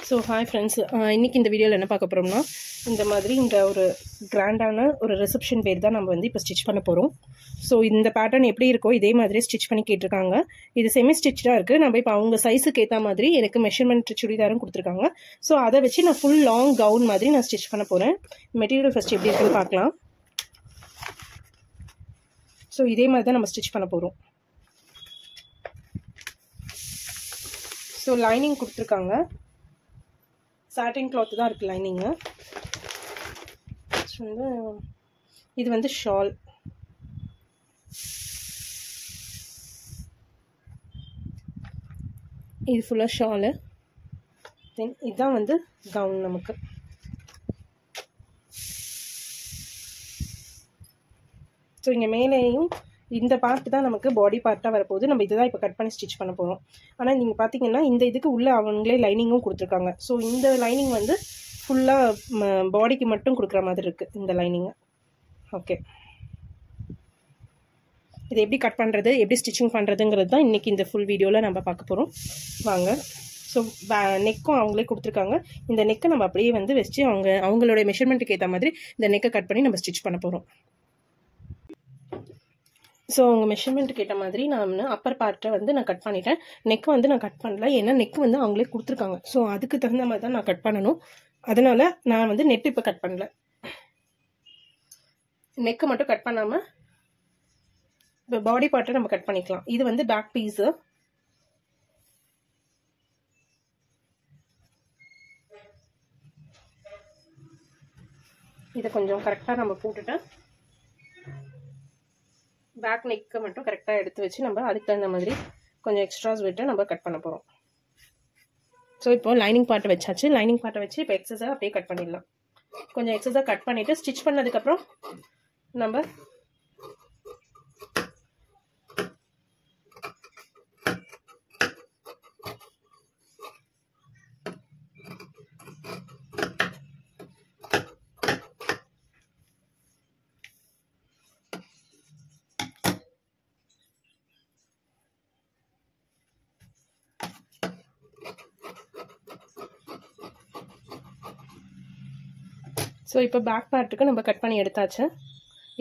So hi friends, இன்றைக்கி இந்த வீடியோவில் என்ன பார்க்க போகிறோம்னா, இந்த மாதிரி இந்த ஒரு கிராண்டான ஒரு ரிசப்ஷன் வேர் தான் நம்ம வந்து இப்போ ஸ்டிச் பண்ண போகிறோம். ஸோ இந்த பேட்டர்ன் எப்படி இருக்கோ இதே மாதிரி ஸ்டிச் பண்ணி கேட்டிருக்காங்க. இது செமி ஸ்டிச்சாக இருக்குது. நம்ம இப்போ அவங்க சைஸுக்கு ஏற்ற மாதிரி எனக்கு மெஷர்மெண்ட் சுடிதாரும் கொடுத்துருக்காங்க. ஸோ அதை வச்சு நான் ஃபுல் லாங் கவுன் மாதிரி நான் ஸ்டிச் பண்ண போகிறேன். மெட்டீரியல் ஃபஸ்ட் எப்படி இருக்குன்னு பார்க்கலாம். ஸோ இதே மாதிரி தான் நம்ம ஸ்டிச் பண்ண போகிறோம். ஸோ லைனிங் கொடுத்துருக்காங்க. சாட்டின் கிளாத் தான் இருக்குது லைனிங்கு. இது வந்து ஷால். இது ஃபுல்லாக ஷாலு. தென் இதுதான் வந்து கவுன் நமக்கு. ஸோ இங்கே மேலேயும் இந்த பார்ட் தான் நமக்கு பாடி பார்ட்டாக வரப்போகுது. நம்ம இதை தான் இப்போ கட் பண்ணி ஸ்டிச் பண்ண போகிறோம். ஆனால் நீங்கள் பார்த்தீங்கன்னா இந்த இதுக்கு உள்ளே அவங்களே லைனிங்கும் கொடுத்துருக்காங்க. ஸோ இந்த லைனிங் வந்து ஃபுல்லாக பாடிக்கு மட்டும் கொடுக்குற மாதிரி இருக்குது இந்த லைனிங்கு. ஓகே, இதை எப்படி கட் பண்ணுறது, எப்படி ஸ்டிச்சிங் பண்ணுறதுங்கிறது தான் இன்றைக்கி இந்த ஃபுல் வீடியோவில் நம்ம பார்க்க போகிறோம். வாங்க. ஸோ நெக்கும் அவங்களே கொடுத்துருக்காங்க. இந்த நெக்கை நம்ம அப்படியே வந்து வச்சு அவங்களோட மெஷர்மெண்ட்டுக்கு ஏற்ற மாதிரி இந்த நெக்கை கட் பண்ணி நம்ம ஸ்டிச் பண்ண போகிறோம். ஸோ அவங்க மெஷர்மெண்ட்டுக்கு ஏற்ற மாதிரி நான் அப்பர் பார்ட்டை வந்து நான் கட் பண்ணிட்டேன். நெக்கை வந்து நான் கட் பண்ணல, ஏன்னா நெக்கு வந்து அவங்களே கொடுத்துருக்காங்க. ஸோ அதுக்கு தகுந்த மாதிரி தான் நான் கட் பண்ணணும். அதனால் நான் வந்து நெட் இப்போ கட் பண்ணல. நெக்கை மட்டும் கட் பண்ணாமல் இப்போ பாடி பார்ட்டை நம்ம கட் பண்ணிக்கலாம். இது வந்து பேக் பீஸு. இதை கொஞ்சம் கரெக்டாக நம்ம போட்டுட்டு பேக் நெக்கை மட்டும் கரெக்டாக எடுத்து வச்சு நம்ம அதுக்கு தகுந்த மாதிரி கொஞ்சம் எக்ஸ்ட்ராஸ் விட்டு நம்ம கட் பண்ண போகிறோம். ஸோ இப்போ லைனிங் பார்ட்டை வச்சாச்சு. லைனிங் பார்ட்டை வச்சு இப்போ எக்ஸஸாக அப்படியே கட் பண்ணிடலாம். கொஞ்சம் எக்ஸஸாக கட் பண்ணிவிட்டு ஸ்டிச் பண்ணதுக்கப்புறம் நம்ம ஸோ இப்போ பேக் பார்ட்டுக்கு நம்ம கட் பண்ணி எடுத்தாச்சு.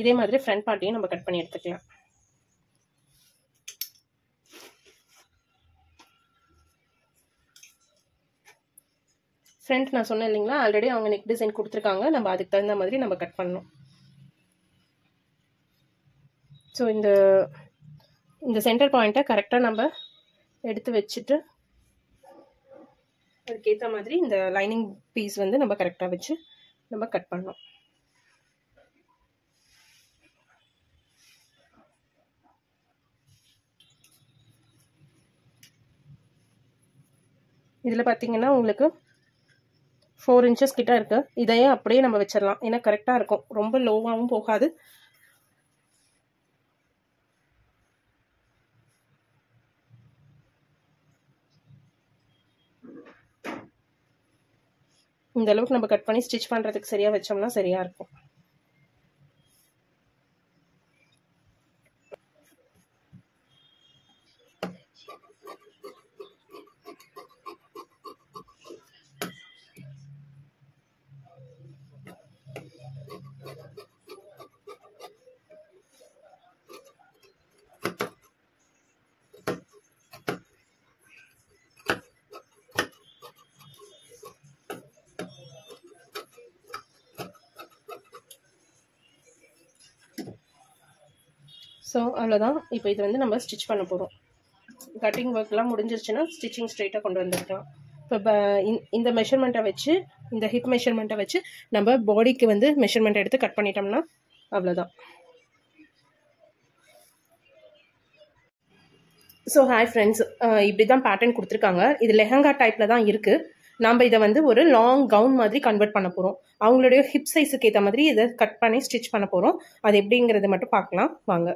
இதே மாதிரி ஃப்ரண்ட் பார்ட்டையும் நம்ம கட் பண்ணி எடுத்துக்கலாம். ஃப்ரண்ட் நான் சொன்னேன் இல்லைங்களா, ஆல்ரெடி அவங்க நெக் டிசைன் கொடுத்துருக்காங்க. நம்ம அதுக்கு தகுந்த மாதிரி நம்ம கட் பண்ணணும். ஸோ இந்த சென்டர் பாயிண்ட்டை கரெக்டாக நம்ம எடுத்து வச்சுட்டு அதுக்கேற்ற மாதிரி இந்த லைனிங் பீஸ் வந்து நம்ம கரெக்டாக வச்சு நம்ம கட் பண்ணோம். இதில் பார்த்தீங்கன்னா உங்களுக்கு 4 இன்ச்சஸ் கிட்ட இருக்கு. இதையே அப்படியே நம்ம வச்சிடலாம், ஏன்னா கரெக்டாக இருக்கும். ரொம்ப லோவாகவும் போகாது. இந்த அளவுக்கு நம்ம கட் பண்ணி ஸ்டிச் பண்ணுறதுக்கு சரியாக வச்சோம்னா சரியாக இருக்கும். ஸோ அவ்வளோதான். இப்போ இது வந்து நம்ம ஸ்டிச் பண்ண போகிறோம். கட்டிங் ஒர்க்லாம் முடிஞ்சிருச்சுன்னா ஸ்டிச்சிங் ஸ்ட்ரெயிட்டாக கொண்டு வந்துருக்கலாம். இப்போ இந்த மெஷர்மெண்ட்டை வச்சு, இந்த ஹிப் மெஷர்மெண்ட்டை வச்சு நம்ம பாடிக்கு வந்து மெஷர்மெண்ட் எடுத்து கட் பண்ணிட்டோம்னா அவ்வளோதான். ஸோ ஹாய் ஃப்ரெண்ட்ஸ், இப்படி தான் பேட்டர்ன் கொடுத்துருக்காங்க. இது லெஹங்கா டைப்பில் தான் இருக்குது. நம்ம இதை வந்து ஒரு லாங் கவுன் மாதிரி கன்வெர்ட் பண்ண போகிறோம். அவங்களுடைய ஹிப் சைஸுக்கு ஏற்ற மாதிரி இதை கட் பண்ணி ஸ்டிச் பண்ண போகிறோம். அது எப்படிங்கிறது மட்டும் பார்க்கலாம் வாங்க.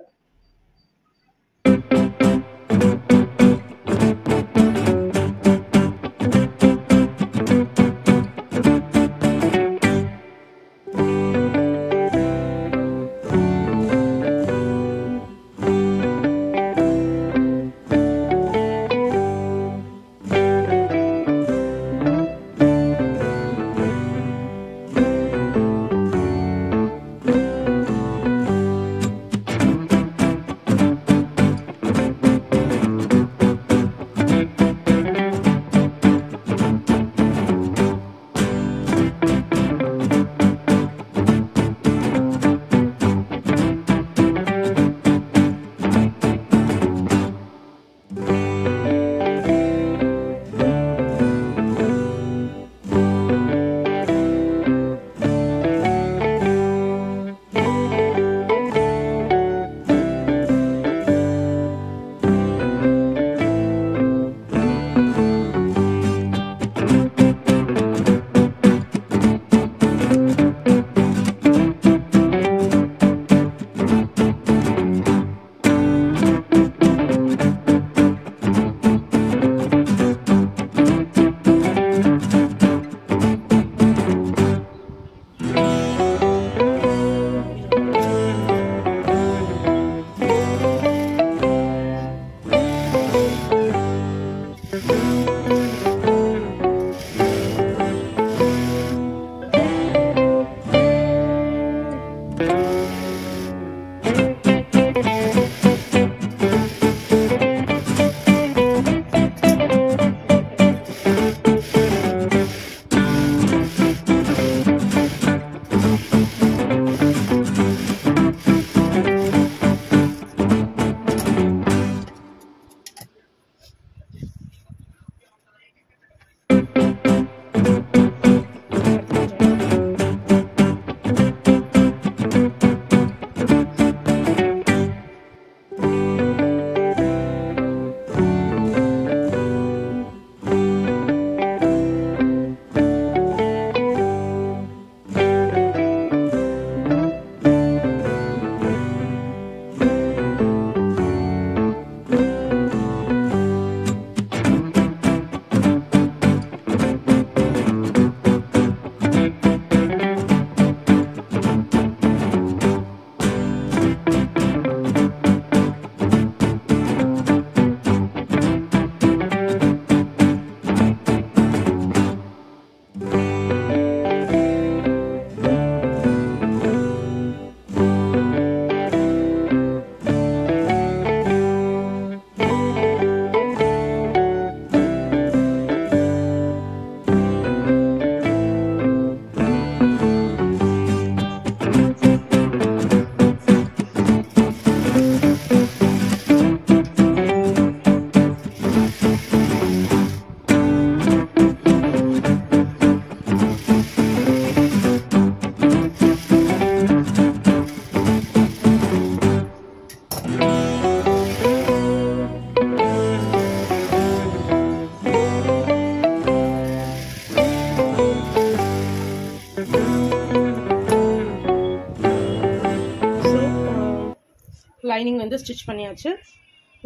லைனிங் வந்து ஸ்டிச் பண்ணியாச்சு.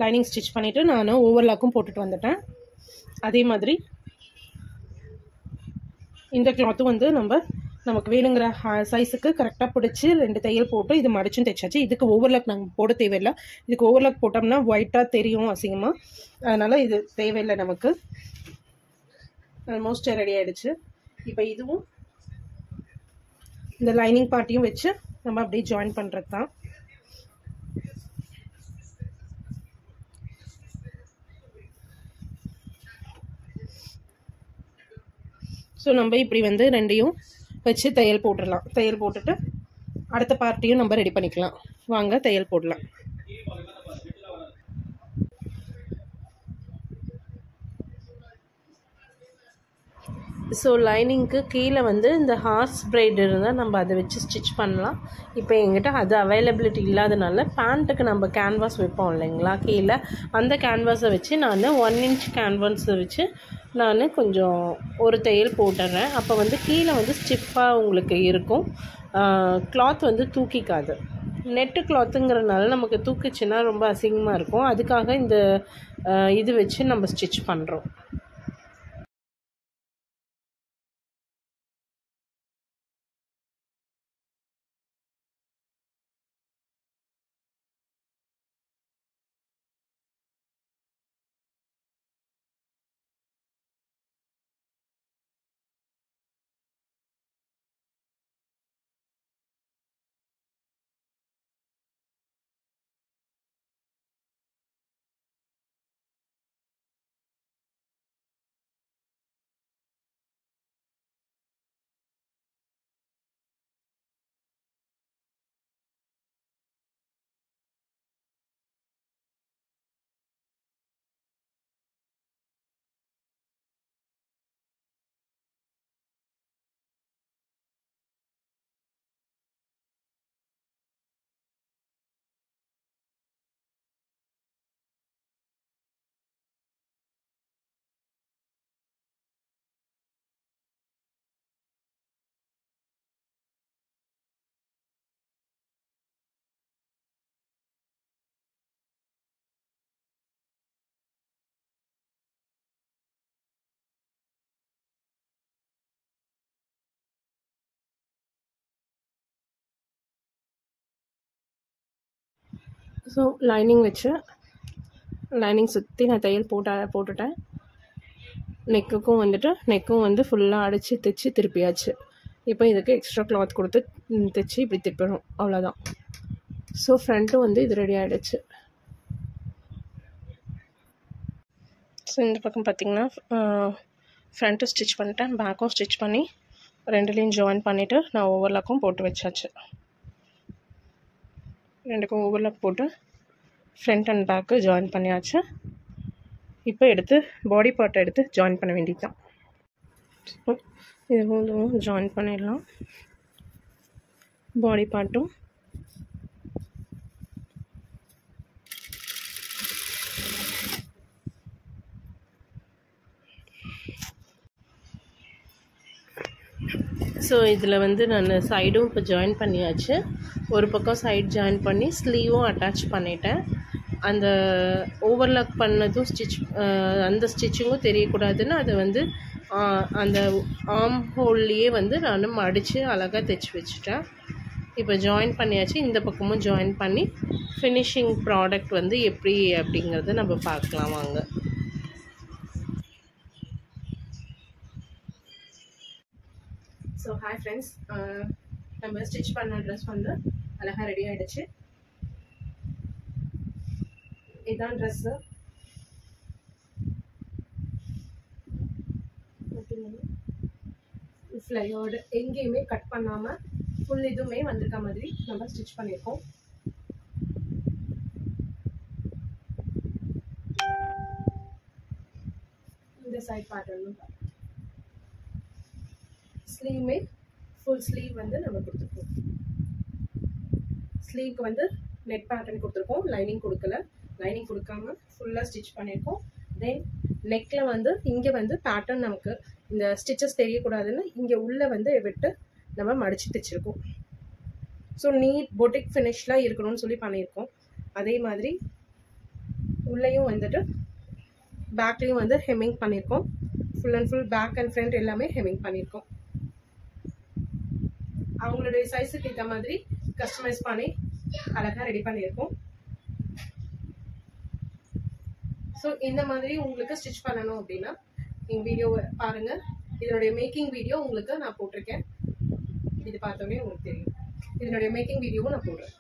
லைனிங் ஸ்டிச் பண்ணிவிட்டு நான் ஓவர்லாக்கும் போட்டுட்டு வந்துட்டேன். அதே மாதிரி இந்த கிளாத்தும் வந்து நமக்கு வேணுங்கிற சைஸுக்கு கரெக்டாக பிடிச்சி 2 தையல் போட்டு இது மடிச்சும் தைச்சாச்சு. இதுக்கு ஓவர்லாக் நாங்கள் போட தேவையில்லை. இதுக்கு ஓவர்லாக் போட்டோம்னா ஒயிட்டாக தெரியும் அசிங்கமாக. அதனால் இது தேவையில்லை நமக்கு. ஆல்மோஸ்ட் ரெடி ஆகிடுச்சு. இப்போ இதுவும் இந்த லைனிங் பார்ட்டியும் வச்சு நம்ம அப்படியே ஜாயின் பண்ணுறது தான். ஸோ நம்ம இப்படி வந்து ரெண்டையும் வச்சு தையல் போட்டுடலாம். தையல் போட்டுட்டு அடுத்த பார்ட்டியும் நம்ம ரெடி பண்ணிக்கலாம். வாங்க தையல் போடலாம். ஸோ லைனிங்க்கு கீழே வந்து இந்த ஹார்ஸ் பிரைட் இருந்தால் நம்ம அதை வச்சு ஸ்டிச் பண்ணலாம். இப்போ எங்கிட்ட அது அவைலபிலிட்டி இல்லாதனால பேண்ட்டுக்கு நம்ம கேன்வாஸ் வைப்போம் இல்லைங்களா கீழே, அந்த கேன்வாஸை வச்சு நான் 1 இன்ச் கேன்வாஸை வச்சு நான் கொஞ்சம் ஒரு தையல் போட்டுறேன். அப்போ வந்து கீழே வந்து ஸ்டிஃபாக உங்களுக்கு இருக்கும். கிளாத் வந்து தூக்கிக்காது. நெட்டு கிளாத்துங்கிறதுனால நமக்கு தூக்கிச்சுன்னா ரொம்ப அசிங்கமாக இருக்கும். அதுக்காக இந்த இது வச்சு நம்ம ஸ்டிச் பண்ணுறோம். ஸோ லைனிங் வச்சு லைனிங் சுற்றி நான் தையல் போட்டுட்டேன். நெக்கும் வந்து ஃபுல்லாக அடித்து தைச்சி திருப்பியாச்சு. இப்போ இதுக்கு எக்ஸ்ட்ரா கிளாத் கொடுத்து தைச்சி இப்படி திருப்பிடும், அவ்வளோதான். ஸோ ஃப்ரண்ட்டும் வந்து இது ரெடி ஆகிடுச்சு. ஸோ இந்த பக்கம் பார்த்திங்கன்னா ஃப்ரண்ட்டும் ஸ்டிச் பண்ணிட்டேன், பேக்கும் ஸ்டிச் பண்ணி ரெண்டுலேயும் ஜாயின் பண்ணிவிட்டு நான் ஓவர்லாக்கும் போட்டு வச்சாச்சு. ரெண்டுக்கும் ஓவர்லாக் போட்டு ஃப்ரண்ட் அண்ட் பேக்கு ஜாயின் பண்ணியாச்சு. இப்போ எடுத்து பாடி பார்ட்டை எடுத்து ஜாயின் பண்ண வேண்டியது தான். இதுவும் ஜாயின் பண்ணிடலாம். பாடி பார்ட்டும் ஸோ இதில் வந்து நான் சைடும் இப்போ ஜாயின் பண்ணியாச்சு. ஒரு பக்கம் சைட் ஜாயின் பண்ணி ஸ்லீவும் அட்டாச் பண்ணிட்டேன். அந்த ஓவர்லாக் பண்ணதும் அந்த ஸ்டிச்சிங்கும் தெரியக்கூடாதுன்னு அதை வந்து அந்த ஆர்ம் ஹோல்லையே வந்து நான் மடித்து அழகாக தைச்சி வச்சுட்டேன். இப்போ ஜாயின் பண்ணியாச்சு. இந்த பக்கமும் ஜாயின் பண்ணி ஃபினிஷிங் ப்ராடக்ட் வந்து எப்படி அப்படிங்கிறத நம்ம பார்க்கலாம் வாங்க. ஸோ ஹாய் ஃப்ரெண்ட்ஸ், நம்ம ஸ்டிச் பண்ண ட்ரெஸ் வந்து அழகாக ரெடி ஆகிடுச்சு. இதுதான் ட்ரெஸ்ஸு. ஃப்ளையோடு எங்கேயுமே கட் பண்ணாமல் ஃபுல் இதுவுமே வந்திருக்க மாதிரி நம்ம ஸ்டிச் பண்ணியிருக்கோம். இந்த சைட் பேட்டர்னும் ஸ்லீவுமே ஃபுல் ஸ்லீவ் வந்து நம்ம கொடுத்துருக்கோம். ஸ்லீவ்க்கு வந்து நெட் பேட்டர்ன் கொடுத்துருக்கோம், லைனிங் கொடுக்கல. லைனிங் கொடுக்காம ஃபுல்லாக ஸ்டிச் பண்ணியிருக்கோம். தென் நெக்கில் வந்து இங்கே வந்து பேட்டர்ன் நமக்கு இந்த ஸ்டிச்சஸ் தெரியக்கூடாதுன்னு இங்கே உள்ளே வந்து விட்டு நம்ம மடித்து தைச்சிருக்கோம். ஸோ நீட் பொட்டிக் ஃபினிஷ்லாம் இருக்கணும்னு சொல்லி பண்ணியிருக்கோம். அதே மாதிரி உள்ளேயும் வந்துட்டு பேக்லேயும் வந்து ஹெம்மிங் பண்ணியிருக்கோம். Full and full back and front எல்லாமே ஹெம்மிங் பண்ணியிருக்கோம். அவங்களுடைய சைஸுக்கு ஏற்ற மாதிரி கஸ்டமைஸ் பண்ணி அழகாக ரெடி பண்ணியிருக்கோம். ஸோ இந்த மாதிரி உங்களுக்கு ஸ்டிச் பண்ணணும் அப்படின்னா எங்கள் வீடியோவை பாருங்கள். இதனுடைய மேக்கிங் வீடியோ உங்களுக்கு நான் போட்டிருக்கேன். இது பார்த்தோன்னே உங்களுக்கு தெரியும். இதனுடைய மேக்கிங் வீடியோவும் நான் போடுறேன்.